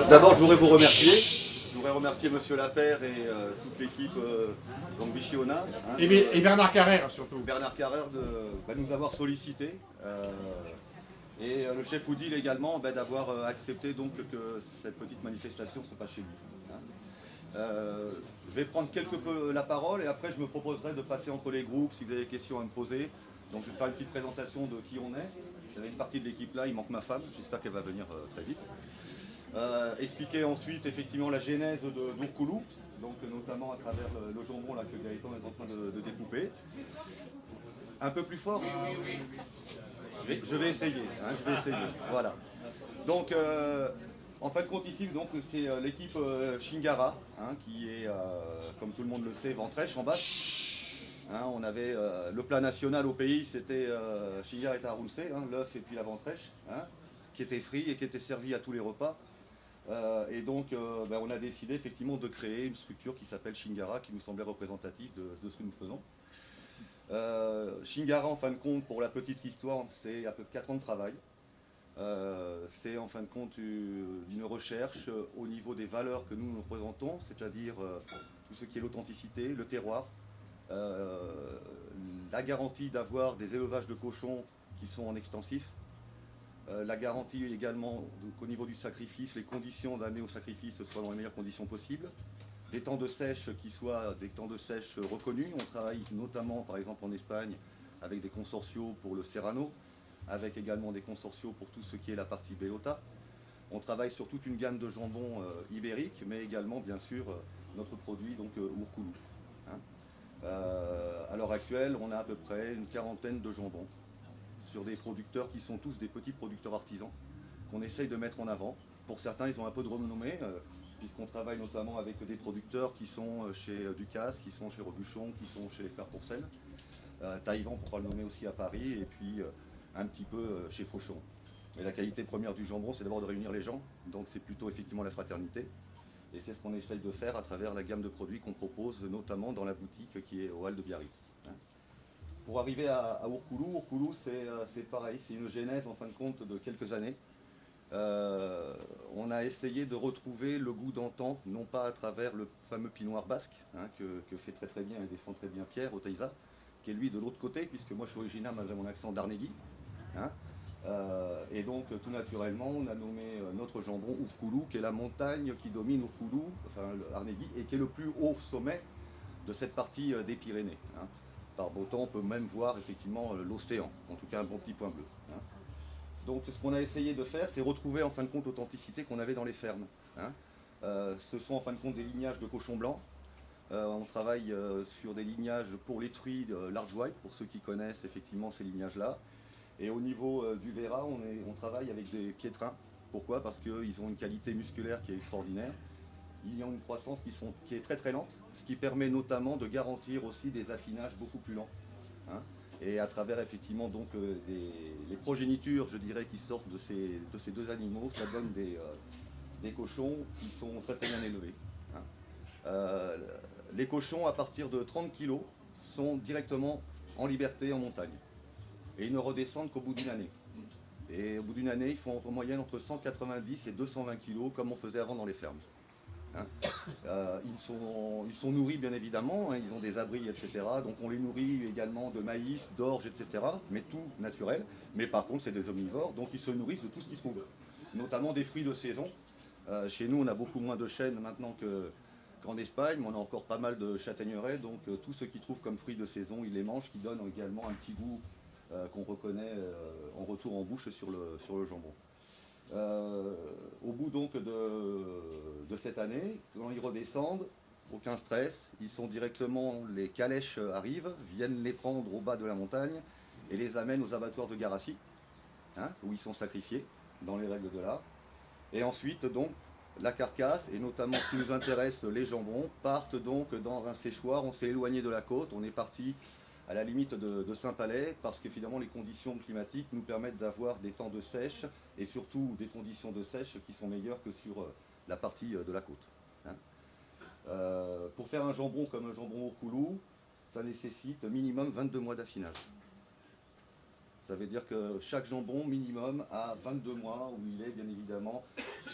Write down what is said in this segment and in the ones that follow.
D'abord, je voudrais vous remercier. Je voudrais remercier Monsieur Lapère et toute l'équipe donc Bichiona. Et Bernard Carrère surtout. Bernard Carrère de nous avoir sollicité. Et le chef Oudil également d'avoir accepté donc que cette petite manifestation se passe chez lui. Je vais prendre quelque peu la parole et après je me proposerai de passer entre les groupes si vous avez des questions à me poser. Donc je vais faire une petite présentation de qui on est. J'avais une partie de l'équipe là, il manque ma femme, j'espère qu'elle va venir très vite. Expliquer ensuite effectivement la genèse d'Ourkoulou, donc notamment à travers le jambon là, que Gaëtan est en train de découper. Un peu plus fort. Je vais essayer, je vais essayer. Voilà. Donc en fin de compte ici, donc c'est l'équipe Shingara, qui est, comme tout le monde le sait, Ventrèche en bas. On avait le plat national au pays, c'était Shingara et Arunse, l'œuf et puis la ventrèche, qui était frit et qui était servi à tous les repas. Et donc on a décidé effectivement de créer une structure qui s'appelle Shingara, qui nous semblait représentative de ce que nous faisons. Shingara, en fin de compte, pour la petite histoire, c'est à peu près 4 ans de travail. C'est en fin de compte une recherche au niveau des valeurs que nous représentons, c'est-à-dire tout ce qui est l'authenticité, le terroir, la garantie d'avoir des élevages de cochons qui sont en extensif, la garantie également qu'au niveau du sacrifice, les conditions d'amener au sacrifice soient dans les meilleures conditions possibles, des temps de sèche qui soient des temps de sèche reconnus. On travaille notamment par exemple en Espagne avec des consortios pour le Serrano, avec également des consortios pour tout ce qui est la partie Bellota. On travaille sur toute une gamme de jambons ibériques, mais également bien sûr notre produit donc Ourkoulou. À l'heure actuelle, on a à peu près une quarantaine de jambons sur des producteurs qui sont tous des petits producteurs artisans qu'on essaye de mettre en avant. Pour certains, ils ont un peu de renommée, puisqu'on travaille notamment avec des producteurs qui sont chez Ducasse, qui sont chez Robuchon, qui sont chez les Frères Pourcel, Taïwan pour pas le nommer aussi à Paris, et puis un petit peu chez Fauchon. Mais la qualité première du jambon, c'est d'abord de réunir les gens, donc c'est plutôt effectivement la fraternité. Et c'est ce qu'on essaye de faire à travers la gamme de produits qu'on propose, notamment dans la boutique qui est au Hall de Biarritz. Pour arriver à Ourkoulou, c'est pareil, c'est une genèse en fin de compte de quelques années. On a essayé de retrouver le goût d'antan, non pas à travers le fameux pinoir basque, que fait très bien et défend très bien Pierre Oteiza, qui est lui de l'autre côté, puisque moi je suis originaire malgré mon accent d'Arnegui. Et donc tout naturellement on a nommé notre jambon Ourkoulou, qui est la montagne qui domine Ourkoulou, enfin Arnegui, et qui est le plus haut sommet de cette partie des Pyrénées. Par beau temps on peut même voir effectivement l'océan, en tout cas un bon petit point bleu. Donc ce qu'on a essayé de faire, c'est retrouver en fin de compte l'authenticité qu'on avait dans les fermes. Ce sont en fin de compte des lignages de cochons blancs. On travaille sur des lignages pour les truies de large white, pour ceux qui connaissent effectivement ces lignages-là. Et au niveau du Véra, on travaille avec des piétrins. Pourquoi? Parce qu'ils ont une qualité musculaire qui est extraordinaire. Ils ont une croissance qui est très lente, ce qui permet notamment de garantir aussi des affinages beaucoup plus lents. Et à travers effectivement donc les progénitures, je dirais, qui sortent de ces deux animaux, ça donne des cochons qui sont très bien élevés. Les cochons à partir de 30 kg sont directement en liberté en montagne. Et ils ne redescendent qu'au bout d'une année. Et au bout d'une année, ils font en moyenne entre 190 et 220 kg comme on faisait avant dans les fermes. Ils sont nourris bien évidemment, ils ont des abris, etc. Donc on les nourrit également de maïs, d'orge, etc. Mais tout naturel. Mais par contre, c'est des omnivores, donc ils se nourrissent de tout ce qu'ils trouvent. Notamment des fruits de saison. Chez nous, on a beaucoup moins de chênes maintenant qu'en Espagne, mais on a encore pas mal de châtaigneraies. Donc tout ce qu'ils trouvent comme fruits de saison, ils les mangent, qui donnent également un petit goût qu'on reconnaît en retour en bouche sur le jambon. Au bout donc de cette année, quand ils redescendent, aucun stress, ils sont directement, les calèches arrivent, viennent les prendre au bas de la montagne et les amènent aux abattoirs de Garassi, où ils sont sacrifiés dans les règles de l'art. Et ensuite donc la carcasse, et notamment ce qui nous intéresse, les jambons, partent donc dans un séchoir. On s'est éloigné de la côte, on est parti à la limite de Saint-Palais, parce que finalement les conditions climatiques nous permettent d'avoir des temps de sèche et surtout des conditions de sèche qui sont meilleures que sur la partie de la côte. Pour faire un jambon comme un jambon Ourkoulou, ça nécessite minimum 22 mois d'affinage. Ça veut dire que chaque jambon minimum a 22 mois où il est bien évidemment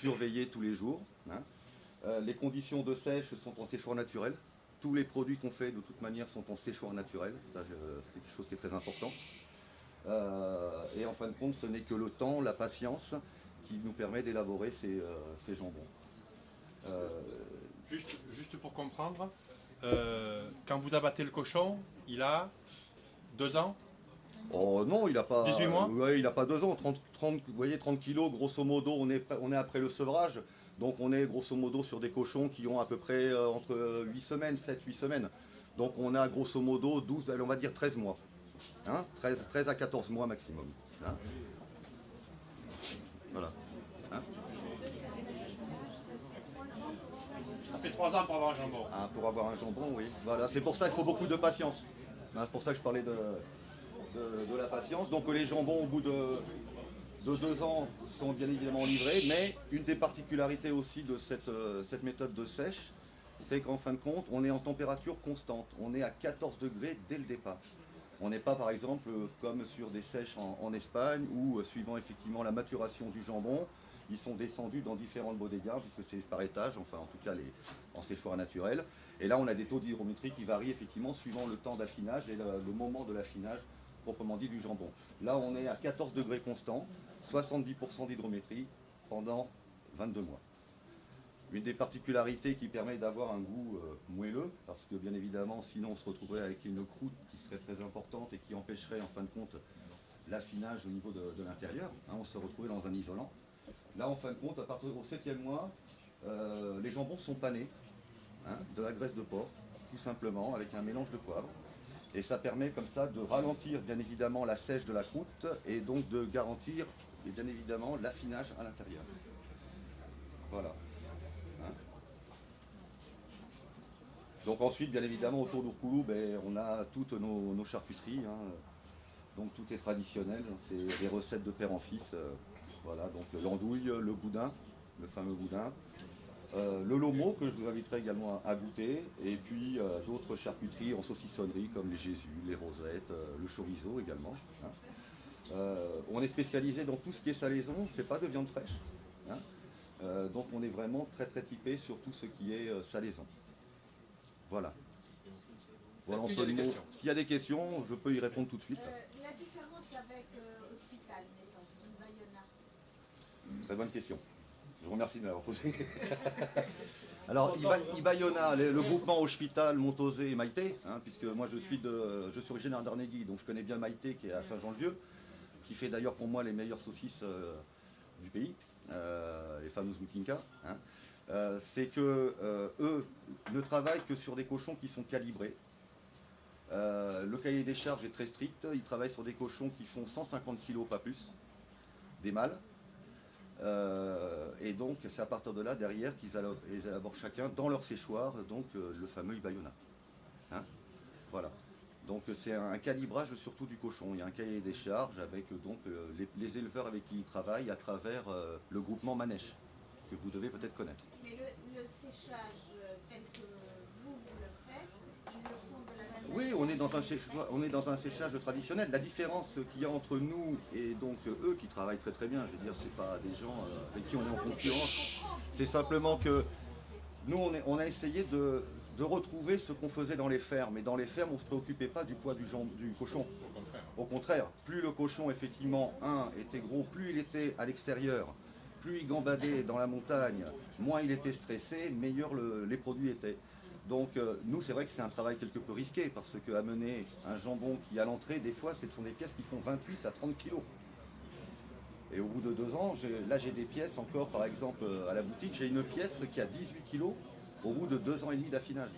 surveillé tous les jours. Hein. Les conditions de sèche sont en séchoir naturel. Tous les produits qu'on fait de toute manière sont en séchoir naturel. Ça, c'est quelque chose qui est très important. Et en fin de compte, ce n'est que le temps, la patience qui nous permet d'élaborer ces jambons. Juste pour comprendre, quand vous abattez le cochon, il a 2 ans? Oh non, il n'a pas. 18 mois. Ouais, il n'a pas 2 ans. 30, vous voyez, 30 kilos, grosso modo, on est après le sevrage. Donc on est grosso modo sur des cochons qui ont à peu près entre 8 semaines, 7-8 semaines. Donc on a grosso modo 12, allez, on va dire 13 mois. Hein, 13 à 14 mois maximum. Hein. Voilà. Hein. Ça fait 3 ans pour avoir un jambon. Ah, pour avoir un jambon, oui. Voilà. C'est pour ça qu'il faut beaucoup de patience. Hein, c'est pour ça que je parlais de la patience. Donc les jambons, au bout de 2 ans, sont bien évidemment livrés. Mais une des particularités aussi de cette méthode de sèche, c'est qu'en fin de compte, on est en température constante. On est à 14 degrés dès le départ. On n'est pas par exemple comme sur des sèches en Espagne où, suivant effectivement la maturation du jambon, ils sont descendus dans différentes bodegas, puisque c'est par étage, enfin en tout cas en séchoir naturel. Et là on a des taux d'hygrométrie qui varient effectivement suivant le temps d'affinage et le moment de l'affinage proprement dit du jambon. Là on est à 14 degrés constants, 70% d'hydrométrie pendant 22 mois. Une des particularités qui permet d'avoir un goût moelleux, parce que bien évidemment sinon on se retrouverait avec une croûte qui serait très importante et qui empêcherait en fin de compte l'affinage au niveau de l'intérieur. Hein, on se retrouvait dans un isolant. Là en fin de compte, à partir du 7e mois, les jambons sont panés, hein, de la graisse de porc, tout simplement, avec un mélange de poivre. Et ça permet comme ça de ralentir bien évidemment la sèche de la croûte et donc de garantir bien évidemment l'affinage à l'intérieur. Voilà. Donc ensuite, bien évidemment, autour d'Urkulu, on a toutes nos charcuteries. Hein. Donc tout est traditionnel, c'est des recettes de père en fils. Voilà, donc l'andouille, le boudin, le fameux boudin. Le lomo que je vous inviterai également à goûter. Et puis d'autres charcuteries en saucissonnerie comme les Jésus, les rosettes, le chorizo également. Hein. On est spécialisé dans tout ce qui est salaison, on ne fait pas de viande fraîche. Hein. Donc on est vraiment très très typé sur tout ce qui est salaison. Voilà. Voilà Est-ce qu'il y a des questions ? S'il y a des questions, je peux y répondre tout de suite. La différence avec Hospital, mettons, Bayona. Très bonne question. Je vous remercie de m'avoir posé. Alors, Ibayona, le groupement Hospital, Montosé et Maïté, hein, puisque moi je suis originaire d'Arnegui, donc je connais bien Maïté qui est à Saint-Jean-le-Vieux, qui fait d'ailleurs pour moi les meilleures saucisses du pays, les fameuses Gutinka. Hein. C'est que eux ne travaillent que sur des cochons qui sont calibrés. Le cahier des charges est très strict. Ils travaillent sur des cochons qui font 150 kg, pas plus, des mâles. Et donc c'est à partir de là, derrière, qu'ils élaborent chacun dans leur séchoir, donc le fameux Ibayona. Hein, voilà. Donc c'est un calibrage surtout du cochon. Il y a un cahier des charges avec donc les éleveurs avec qui ils travaillent à travers le groupement Manèche, que vous devez peut-être connaître. Mais le séchage tel que vous le faites, ils le font de la même manière. Oui, on est dans un séchage traditionnel. La différence qu'il y a entre nous et donc eux qui travaillent très très bien, je veux dire, c'est pas des gens avec qui on est en concurrence. C'est simplement que nous on a essayé de retrouver ce qu'on faisait dans les fermes. Et dans les fermes, on ne se préoccupait pas du poids du cochon. Au contraire, plus le cochon effectivement, était gros, plus il était à l'extérieur, plus il gambadait dans la montagne, moins il était stressé, meilleurs les produits étaient. Donc nous, c'est vrai que c'est un travail quelque peu risqué, parce qu'amener un jambon qui à l'entrée, des fois, ce sont des pièces qui font 28 à 30 kilos. Et au bout de 2 ans, j'ai des pièces encore, par exemple, à la boutique, j'ai une pièce qui a 18 kilos au bout de 2 ans et demi d'affinage.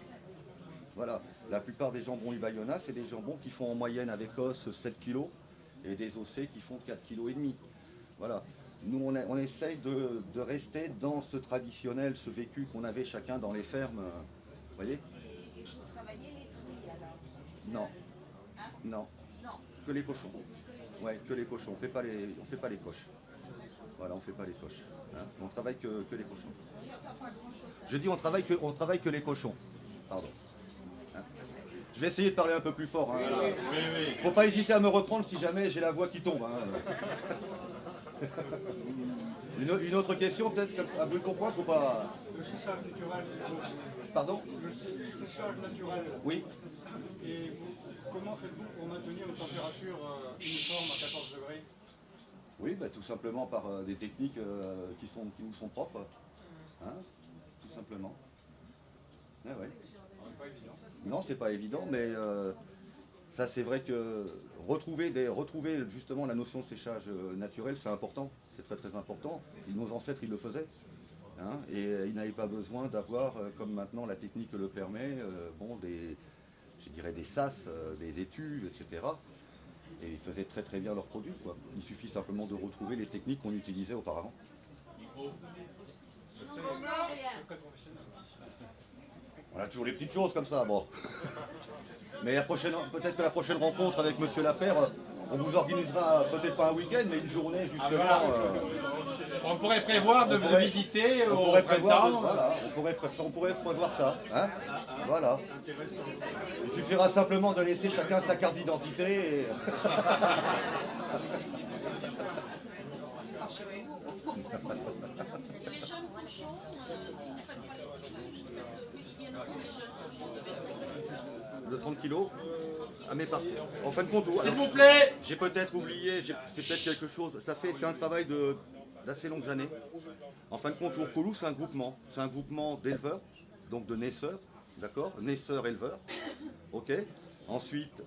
Voilà, la plupart des jambons Ibayona, c'est des jambons qui font en moyenne avec os 7 kilos et des ossés qui font 4 kilos et demi. Voilà. Nous, on essaye de rester dans ce traditionnel, ce vécu qu'on avait chacun dans les fermes. Vous voyez ? Et vous travaillez les truies alors? Non. Hein? Non. Non. Que les cochons. Ouais, que les cochons. On fait pas les coches. Voilà, on fait pas les coches. Hein. On travaille que les cochons. J'entends pas grand-chose. Je dis on travaille que les cochons. Pardon. Hein. Je vais essayer de parler un peu plus fort. Hein. Oui, oui. Faut pas hésiter à me reprendre si jamais j'ai la voix qui tombe. Hein. Une autre question peut-être à brûle pour point, faut pas. Le séchage naturel. Pardon? Le séchage naturel. Oui. Et comment faites-vous pour maintenir une température uniforme à 14 degrés? Oui, bah, tout simplement par des techniques qui nous sont propres. Hein, tout simplement. Ah ouais. Pas évident. Non, c'est pas évident, mais ça c'est vrai que retrouver justement la notion de séchage naturel, c'est important, c'est très très important. Et nos ancêtres, ils le faisaient. Hein, et ils n'avaient pas besoin d'avoir, comme maintenant la technique le permet, je dirais des sas, des étuves, etc. Et ils faisaient très très bien leurs produits, quoi. Il suffit simplement de retrouver les techniques qu'on utilisait auparavant. Secret professionnel. On a toujours les petites choses comme ça, bon. Mais peut-être que la prochaine rencontre avec Monsieur Lapère, on vous organisera peut-être pas un week-end, mais une journée justement. voilà. On pourrait prévoir de vous visiter on au pourrait prévoir, printemps. voilà, on pourrait prévoir ça. Hein, voilà. Il suffira simplement de laisser chacun sa carte d'identité. Et... Les jeunes cochons, si vous ne faites pas les techniques, ils viennent où les jeunes cochons de 25 de 30 kilos. Ah mais parce en fin de compte, S'il vous plaît. j'ai peut-être oublié, c'est peut-être quelque chose. C'est un travail d'assez longues années. En fin de compte, Ourkolou, c'est un groupement d'éleveurs, donc de naisseurs, d'accord, naisseurs-éleveurs, ok. Ensuite,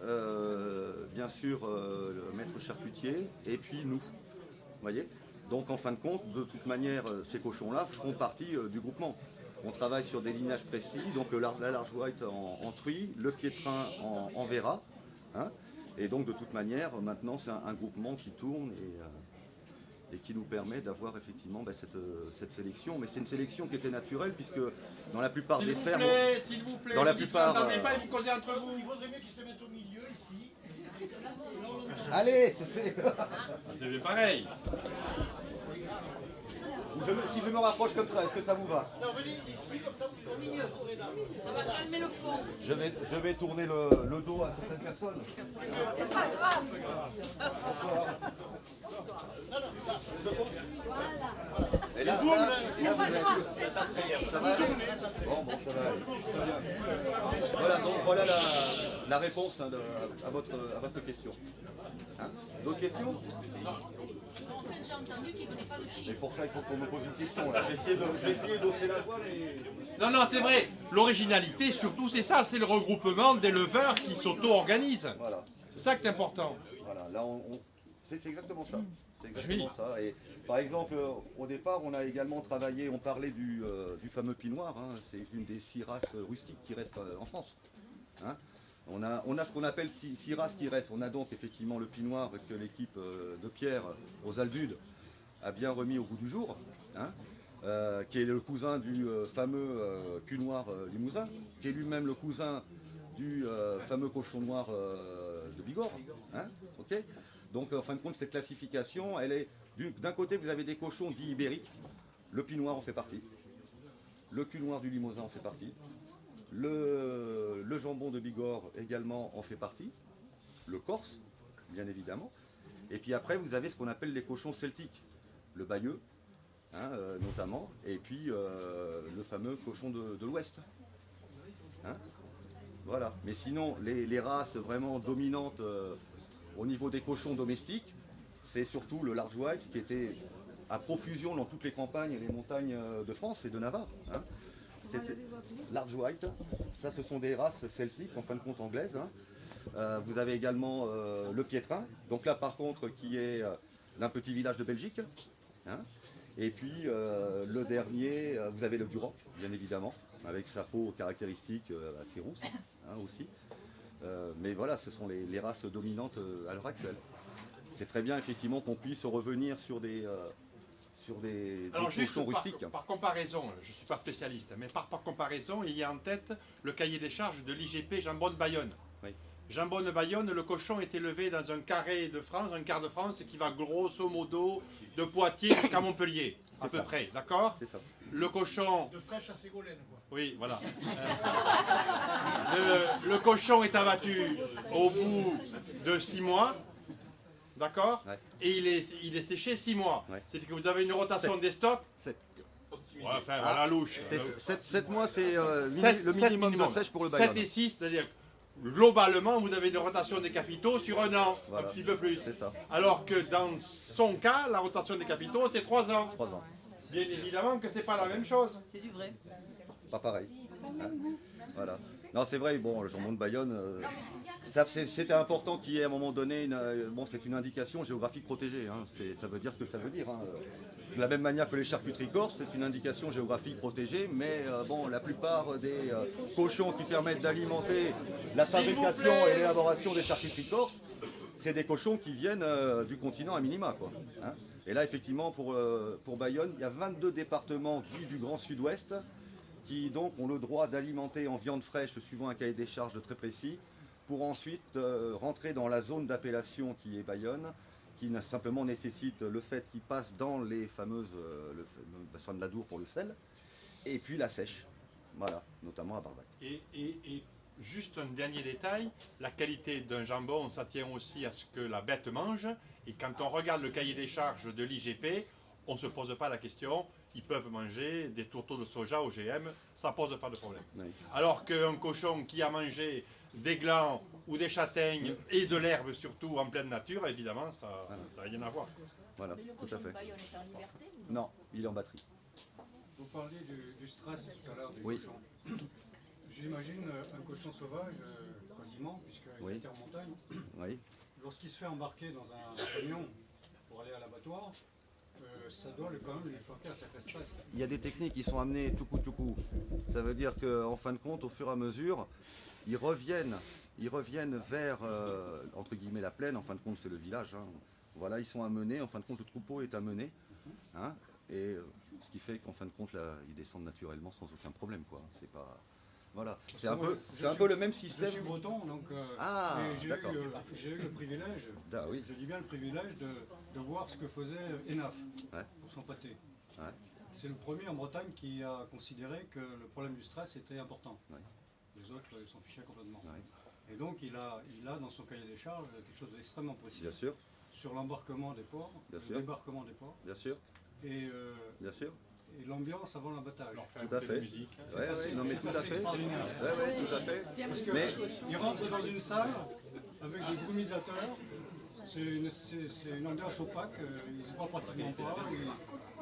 bien sûr, le maître charcutier, et puis nous, vous voyez. Donc en fin de compte, de toute manière, ces cochons-là font partie du groupement. On travaille sur des lignages précis, donc la large white en truie, le piétrin en verra. Hein, et donc de toute manière, maintenant c'est un groupement qui tourne et qui nous permet d'avoir effectivement cette sélection. Mais c'est une sélection qui était naturelle puisque dans la plupart des fermes... S'il vous plaît, Dans la vous dites, plupart, vous n'entendez pas et vous causez entre vous. Il vaudrait mieux qu'ils se mettent au milieu ici. Allez, c'est fait. C'est bien pareil. Si je me rapproche comme ça, est-ce que ça vous va? Non, venez ici, comme ça vous pouvez Ça va calmer le fond. Je vais tourner le dos à certaines personnes. C'est pas grave. Et là, vous êtes... Ça va aller. Bon, ça va aller. Voilà, donc voilà la réponse hein, à votre question. Hein, d'autres questions? En fait, j'ai entendu qu'il ne connaît pas de Et chiffres. pour ça, il faut qu'on me pose une question. Là. J'ai essayé d'osser la voix, mais... Non, non, c'est vrai. L'originalité, surtout, c'est ça. C'est le regroupement d'éleveurs qui s'auto-organisent. Voilà. C'est ça qui est important. Voilà, là, c'est exactement ça. C'est exactement ça. Et par exemple, au départ, on a également travaillé, on parlait du fameux Pinot Noir. Hein. C'est une des 6 races rustiques qui restent en France. Hein. On a ce qu'on appelle 6 races qui restent. On a donc effectivement le Pinot Noir que l'équipe de Pierre aux Aldudes a bien remis au goût du jour, hein, qui est le cousin du fameux cul noir limousin, qui est lui-même le cousin du fameux cochon noir de Bigorre. Hein, okay. Donc en fin de compte, cette classification, elle est d'un côté, vous avez des cochons dits ibériques, le Pinot Noir en fait partie, le cul noir du Limousin en fait partie, le jambon de Bigorre également en fait partie, le Corse, bien évidemment, et puis après vous avez ce qu'on appelle les cochons celtiques, le Bayeux, hein, notamment, et puis le fameux cochon de l'Ouest. Hein, voilà. Mais sinon, les races vraiment dominantes au niveau des cochons domestiques, c'est surtout le large white qui était à profusion dans toutes les campagnes et les montagnes de France et de Navarre. Hein. C'était large white, ça ce sont des races celtiques, en fin de compte anglaises. Hein. Vous avez également le piétrin, donc là par contre qui est d'un petit village de Belgique. Hein. Et puis le dernier, vous avez le Duroc, bien évidemment, avec sa peau caractéristique assez rousse hein, aussi. Mais voilà, ce sont les races dominantes à l'heure actuelle. C'est très bien effectivement qu'on puisse revenir sur des Alors juste cochons rustiques. par comparaison, je ne suis pas spécialiste, mais par comparaison, il y a en tête le cahier des charges de l'IGP Jambon de Bayonne. Oui. Jambon de Bayonne, le cochon est élevé dans un carré de France, un quart de France, qui va grosso modo de Poitiers jusqu'à Montpellier, à peu près, d'accord? C'est ça. Le cochon, De fraîche à Ségolène, quoi. oui, voilà. Le cochon est abattu au bout de 6 mois, d'accord? Ouais. Et il est séché 6 mois. Ouais. C'est-à-dire que vous avez une rotation des stocks. 7. Ouais, enfin, à la louche. 7 mois, c'est Sept- le sept minimum de sèche pour le 7 Bayonne. et 6, c'est-à-dire globalement, vous avez une rotation des capitaux sur un an, Voilà. un petit peu plus. C'est ça. Alors que dans son cas, la rotation des capitaux, c'est 3 ans. 3 ans. Bien évidemment que c'est pas la même chose. C'est du vrai. Pas pareil. Hein. Voilà. Non, c'est vrai, bon, le jambon de Bayonne, c'était important qu'il y ait à un moment donné, bon, c'est une indication géographique protégée. Hein. Ça veut dire ce que ça veut dire. Hein. De la même manière que les charcuteries corses, c'est une indication géographique protégée, mais bon, la plupart des cochons qui permettent d'alimenter la fabrication et l'élaboration des charcuteries corses, c'est des cochons qui viennent du continent à minima, quoi. Hein. Et là, effectivement, pour Bayonne, il y a 22 départements dits du Grand Sud-Ouest qui donc ont le droit d'alimenter en viande fraîche suivant un cahier des charges très précis, pour ensuite rentrer dans la zone d'appellation qui est Bayonne, qui simplement nécessite le fait qu'il passe dans les fameuses le bassin de l'Adour pour le sel, et puis la sèche, voilà, notamment à Barzac. Et juste un dernier détail, la qualité d'un jambon, ça tient aussi à ce que la bête mange. Et quand on regarde le cahier des charges de l'IGP, on ne se pose pas la question, ils peuvent manger des tourteaux de soja OGM, ça ne pose pas de problème. Oui. Alors qu'un cochon qui a mangé des glands ou des châtaignes et de l'herbe surtout en pleine nature, évidemment, ça n'a rien à voir. Voilà, Mais le tout cochon à de fait. Bayonne est en liberté ou Non, il est en batterie. Vous parliez du stress tout à l'heure du Oui. cochon. J'imagine un cochon sauvage, quasiment, puisqu'il Oui. était en montagne, Oui. lorsqu'il se fait embarquer dans un camion pour aller à l'abattoir, ça doit quand même lui faire un sacré stress. Il y a des techniques qui sont amenées tout coup. Ça veut dire qu'en fin de compte, au fur et à mesure, ils reviennent vers, entre guillemets, la plaine. En fin de compte, c'est le village. Hein. Voilà, ils sont amenés. En fin de compte, le troupeau est amené. Hein, et ce qui fait qu'en fin de compte, là, ils descendent naturellement sans aucun problème, quoi. C'est pas... Voilà. C'est un peu le même Je système. suis breton, donc Ah, et d'accord. j'ai eu le privilège, Ah oui. je dis bien le privilège de voir ce que faisait Enaf Ouais. pour son pâté. Ouais. C'est le premier en Bretagne qui a considéré que le problème du stress était important. Ouais. Les autres ils s'en fichaient complètement. Ouais. Et donc il a dans son cahier des charges quelque chose d'extrêmement précis Bien sûr, sur l'embarquement des porcs, Bien le sûr. débarquement des porcs bien sûr, et, bien sûr. et l'ambiance avant l'abattage. Tout à fait. Musique. Ouais, non mais tout à fait. extraordinaire. Ouais, tout à fait. Parce que Mais il rentre dans une salle avec des brumisateurs. C'est une ambiance opaque, ils ne se voient pratiquement pas,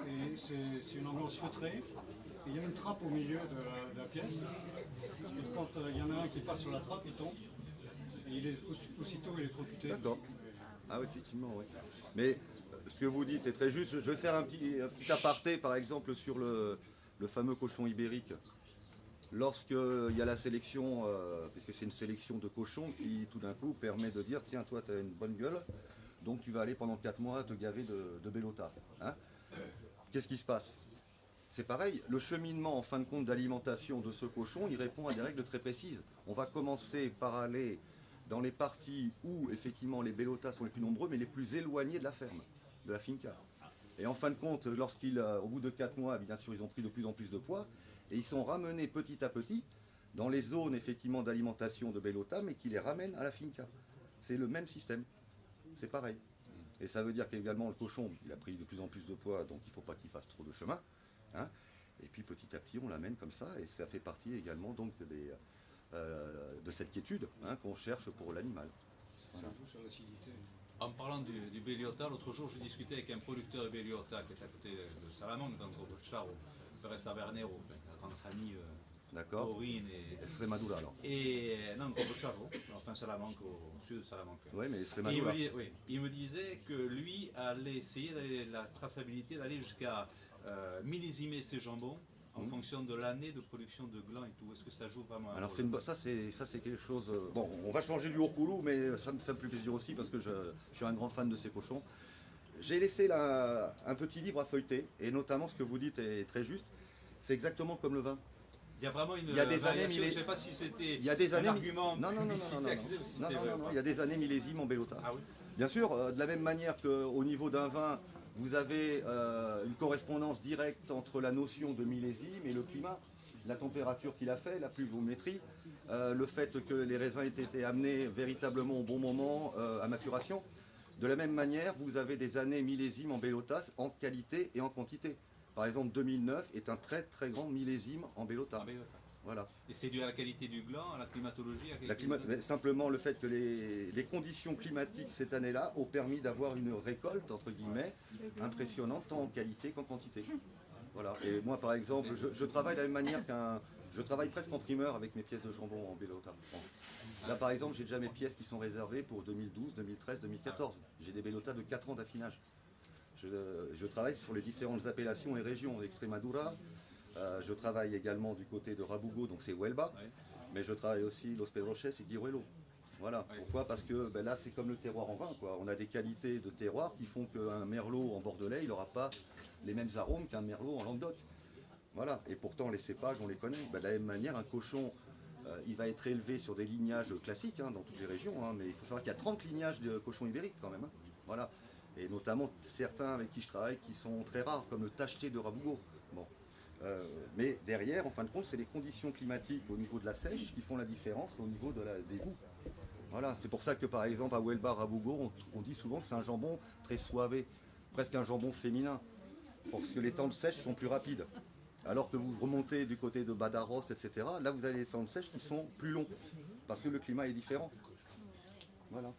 et c'est une ambiance feutrée. Et il y a une trappe au milieu de la pièce. Et quand il y en a un qui passe sur la trappe, il tombe. Et aussitôt il est trocuté. d'accord. Ah oui, effectivement, oui. Mais ce que vous dites est très juste. Je vais faire un petit aparté, par exemple, sur le fameux cochon ibérique. Lorsqu'il y a la sélection, puisque c'est une sélection de cochons qui, tout d'un coup, permet de dire, tiens, toi, tu as une bonne gueule, donc tu vas aller pendant 4 mois te gaver de bellota. Hein. Qu'est-ce qui se passe? C'est pareil, le cheminement, en fin de compte, d'alimentation de ce cochon, il répond à des règles très précises. On va commencer par aller dans les parties où, effectivement, les bellotas sont les plus nombreux, mais les plus éloignés de la ferme, de la finca. Et en fin de compte, au bout de 4 mois, bien sûr, ils ont pris de plus en plus de poids, et ils sont ramenés petit à petit dans les zones, effectivement, d'alimentation de bellotas, mais qui les ramènent à la finca. C'est le même système. C'est pareil. Et ça veut dire qu'également, le cochon, il a pris de plus en plus de poids, donc il ne faut pas qu'il fasse trop de chemin. Hein. Et puis petit à petit on l'amène comme ça et ça fait partie également donc de cette quiétude qu'on cherche pour l'animal. Ça joue sur l'acidité. En parlant du Béliota, l'autre jour je discutais avec un producteur de Béliota qui est à côté de Salamanque, dans le Charo, Perez Vernero, la grande famille D'accord. taurine Extremadura alors. et non, Charo, enfin Salamanque, au sud de Salamanque. Oui, mais Et Extremadura. il me disait que lui allait essayer la traçabilité, d'aller jusqu'à millésimer ses jambons en fonction de l'année de production de glands et tout. Est-ce que ça joue vraiment un Alors rôle? ça c'est quelque chose. Bon, on va changer du Urkulu, mais ça me fait plus plaisir aussi parce que je suis un grand fan de ces cochons. J'ai laissé là un petit livre à feuilleter et notamment ce que vous dites est très juste. C'est exactement comme le vin. Il y a vraiment une Il y a des variation. années, Je ne sais pas si c'était il y a des un années, argument non, non, non, non, publicitaire non, ou si non, c'était non, vrai non, ou non, pas. il y a des années millésimes en Bellota. Ah oui. Bien sûr, de la même manière qu'au niveau d'un vin, vous avez une correspondance directe entre la notion de millésime et le climat, la température qu'il a fait, la pluviométrie, le fait que les raisins aient été amenés véritablement au bon moment à maturation. De la même manière, vous avez des années millésimes en Bellota en qualité et en quantité. Par exemple, 2009 est un très très grand millésime en Bellota. Ah, Bellota. Voilà. Et c'est dû à la qualité du gland, à la climatologie, à la La qualité du gland. mais simplement le fait que les conditions climatiques cette année-là ont permis d'avoir une récolte, entre guillemets, impressionnante, tant en qualité qu'en quantité. Voilà. Et moi, par exemple, je travaille de la même manière je travaille presque en primeur avec mes pièces de jambon en Bellota. Bon. Là, par exemple, j'ai déjà mes pièces qui sont réservées pour 2012, 2013, 2014. J'ai des Bellotas de 4 ans d'affinage. Je travaille sur les différentes appellations et régions, Extremadura. Je travaille également du côté de Rabugo, donc c'est Huelva. Ouais. Mais je travaille aussi Los Pedroches et Guiruelo. Voilà. Oui. Pourquoi? Parce que là, c'est comme le terroir en vin, quoi. On a des qualités de terroir qui font qu'un merlot en Bordelais, il n'aura pas les mêmes arômes qu'un merlot en Languedoc. Voilà. Et pourtant, les cépages, on les connaît. De la même manière, un cochon, il va être élevé sur des lignages classiques dans toutes les régions. Mais il faut savoir qu'il y a 30 lignages de cochons ibériques quand même. Voilà. Et notamment certains avec qui je travaille qui sont très rares, comme le tacheté de Rabugo. Bon. Mais derrière, en fin de compte, c'est les conditions climatiques au niveau de la sèche qui font la différence au niveau des goûts. Voilà, c'est pour ça que par exemple à Huelva, Rabugo, on dit souvent que c'est un jambon très soivé, presque un jambon féminin, parce que les temps de sèche sont plus rapides. Alors que vous remontez du côté de Badajoz, etc., là vous avez les temps de sèche qui sont plus longs, parce que le climat est différent. Voilà.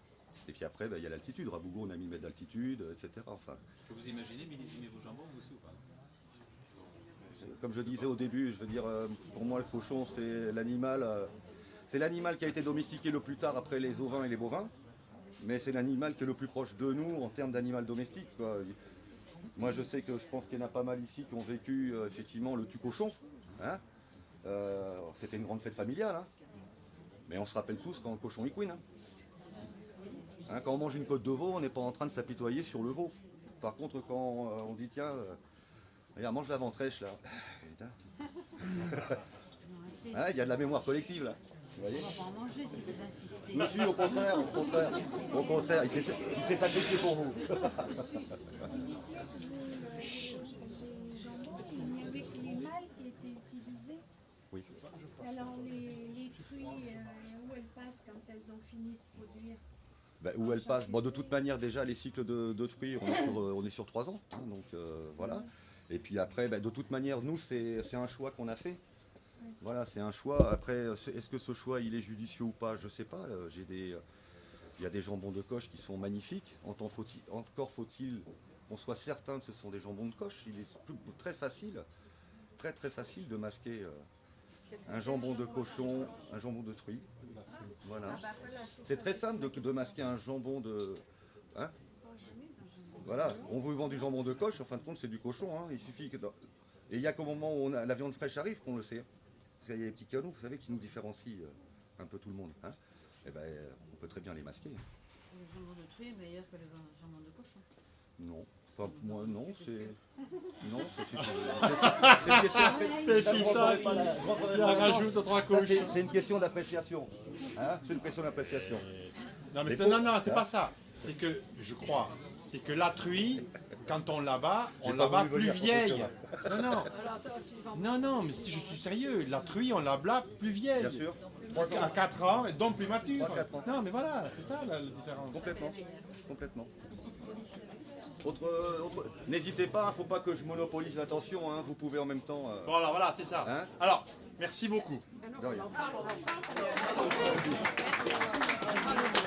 Et puis après, il y a l'altitude. Rabugo, on a 1000 mètres d'altitude, etc. Enfin, Est-ce que vous imaginez millisimer vos jambons vous aussi ou pas? comme je disais au début, je veux dire, pour moi le cochon c'est l'animal qui a été domestiqué le plus tard après les ovins et les bovins, mais c'est l'animal qui est le plus proche de nous en termes d'animal domestique, quoi. Moi je sais que je pense qu'il y en a pas mal ici qui ont vécu effectivement le tu-cochon. Hein. C'était une grande fête familiale, hein. Mais on se rappelle tous quand le cochon est queen. Hein, quand on mange une côte de veau, on n'est pas en train de s'apitoyer sur le veau. Par contre, quand on dit tiens, regarde, mange la ventrèche là. Putain. Hein, il y a de la mémoire collective là. Vous voyez? On va pas en manger si vous insistez. Monsieur, au contraire, il s'est sacrifié pour vous. Les jambons, il n'y avait que les mâles qui étaient utilisés. Oui. Alors les truies, où elles passent quand elles ont fini de produire? Où elle passe. Bon, de toute manière, déjà, les cycles de truie, on est sur 3 ans. Hein, donc voilà. Et puis après, de toute manière, nous, c'est un choix qu'on a fait. Voilà, c'est un choix. Après, est-ce que ce choix, il est judicieux ou pas? Je sais pas. Il y a des jambons de coche qui sont magnifiques. Encore faut-il qu'on soit certain que ce sont des jambons de coche. Il est très facile de masquer un jambon de cochon, un jambon de truie. Voilà. C'est très simple de masquer un jambon de... Hein? Voilà, on vous vend du jambon de coche, en fin de compte c'est du cochon. Hein. Il suffit que... Et il y a qu'au moment où la viande fraîche arrive qu'on le sait. Parce qu'il y a des petits canaux, vous savez, qui nous différencient un peu tout le monde. Hein. Et on peut très bien les masquer. Le jambon de truie est meilleur que le jambon de cochon. Non. Enfin, moi, non, c'est... Non, c'est une question... Il en rajoute 3 couches. C'est une question d'appréciation. Hein, c'est une question d'appréciation. Non, mais Les c'est, faux, non, c'est hein. pas ça. C'est que, je crois, c'est que la truie, quand on l'abat, on J'ai pas l'abat voulu plus venir, vieille. Non, mais si je suis sérieux, la truie, on l'abat plus vieille. Bien sûr. 3 ans. À 4 ans, et donc plus mature. 3-4 ans. Non, mais voilà, c'est ça la différence. Complètement. N'hésitez pas, il ne faut pas que je monopolise l'attention, hein, vous pouvez en même temps... Voilà, c'est ça. Hein? Alors, merci beaucoup. De rien. Merci.